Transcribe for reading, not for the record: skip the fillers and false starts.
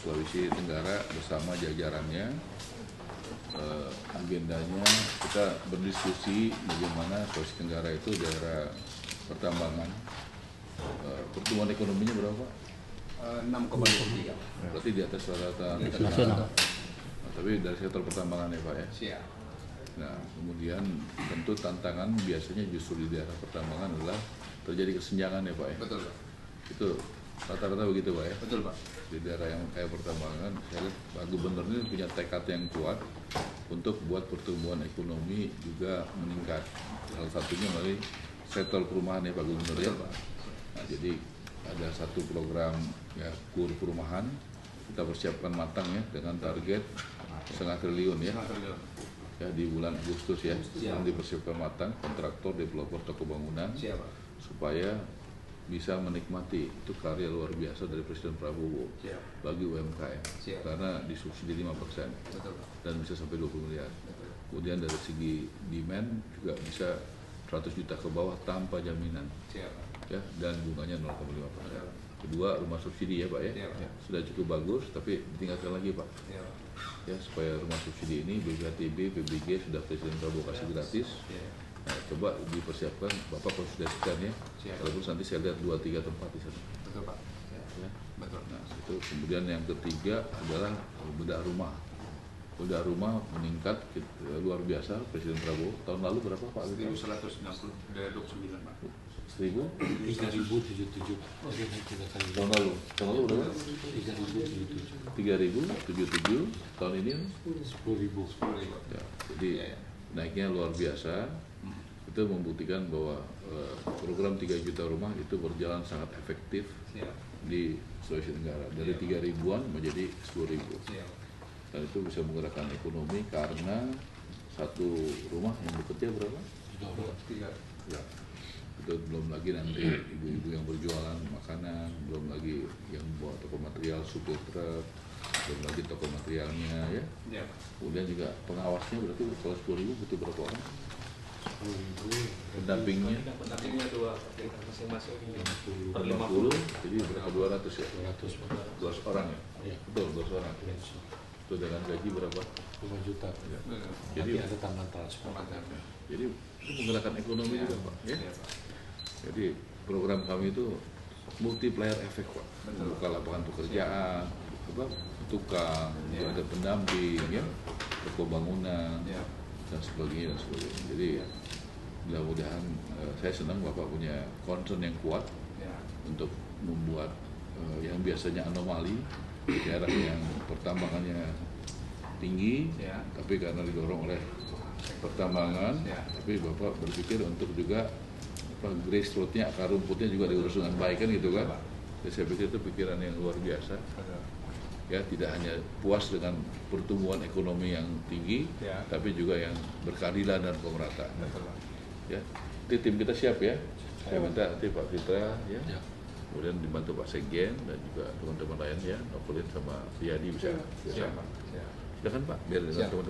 Sulawesi Tenggara bersama jajarannya. Agendanya kita berdiskusi bagaimana Sulawesi Tenggara itu daerah pertambangan. Pertumbuhan ekonominya berapa? 6,23. Berarti di atas rata-rata nasional. Tapi dari sektor pertambangan ya Pak ya? Siap. Nah, kemudian tentu tantangan biasanya justru di daerah pertambangan adalah terjadi kesenjangan ya Pak ya? Betul Pak. Itu rata-rata begitu Pak ya? Betul Pak. Di daerah yang kayak pertambangan, saya lihat Pak Gubernur ini punya tekad yang kuat untuk buat pertumbuhan ekonomi juga meningkat. Salah satunya melalui sektor perumahan ya Pak Gubernur ya. Nah, jadi ada satu program ya KUR perumahan kita persiapkan matang ya dengan target 0,5 triliun ya. Ya di bulan Agustus ya, yang dipersiapkan matang kontraktor, developer, toko bangunan supaya bisa menikmati itu karya luar biasa dari Presiden Prabowo bagi UMKM karena disubsidi 5% dan bisa sampai 20 miliar. Kemudian dari segi demand juga bisa 100 juta ke bawah tanpa jaminan ya, dan bunganya 0,5%. Kedua, rumah subsidi ya Pak ya, sudah cukup bagus tapi ditingkatkan lagi Pak ya supaya rumah subsidi ini BPHTB, PBG sudah Presiden Prabowo kasih gratis. Nah, coba dipersiapkan, Bapak konsultasikan ya. Walaupun nanti saya lihat 2-3 tempat di sana. Betul Pak. Ya. Betul. Nah, itu kemudian yang ketiga adalah bedah rumah. Bedah rumah meningkat luar biasa Presiden Prabowo. Tahun lalu berapa Pak? 1.160 dari 29 Pak. 1.000? 3.077. Tahun lalu berapa? 3.077. 3.077. Tahun ini 10.000. ya, jadi naiknya luar biasa. Itu membuktikan bahwa program 3 juta rumah itu berjalan sangat efektif di Sulawesi Tenggara. Dari 3.000-an menjadi 10.000. Dan itu bisa menggerakkan ekonomi karena satu rumah yang bekerja berapa? 3. Ya. Itu belum lagi nanti ibu-ibu yang berjualan makanan, belum lagi yang bawa toko material, supir truk, belum lagi toko materialnya ya. Kemudian juga pengawasnya berarti kalau 10.000 butuh berapa orang? Pendampingnya 2 masing-masing per 50, jadi berapa 200 ya? 200 orang ya? Iya. Betul, 200 orang. Itu dengan gaji berapa? 5 juta. Ya. Jadi Jadi ada tambahan transport. itu menggerakkan ekonomi juga Pak ya. Jadi program kami itu multiplier efek Pak. Membuka lapangan pekerjaan, tukang, ada pendamping ya, toko bangunan dan sebagainya. Jadi mudah-mudahan saya senang Bapak punya concern yang kuat untuk membuat yang biasanya anomali daerah yang pertambangannya tinggi, tapi karena didorong oleh pertambangan, tapi Bapak berpikir untuk juga grassroots-nya, akar rumputnya juga diurus dengan baik kan gitu kan. Jadi saya pikir itu pikiran yang luar biasa. Ya, tidak hanya puas dengan pertumbuhan ekonomi yang tinggi, tapi juga yang berkeadilan dan pemerataan. Ya, nanti tim kita siap ya. Saya minta nanti Pak Fitra ya, kemudian dibantu Pak Sekjen dan juga teman-teman lain ya, Nokulin sama Riyadi bisa. Silakan Pak, biar teman-teman.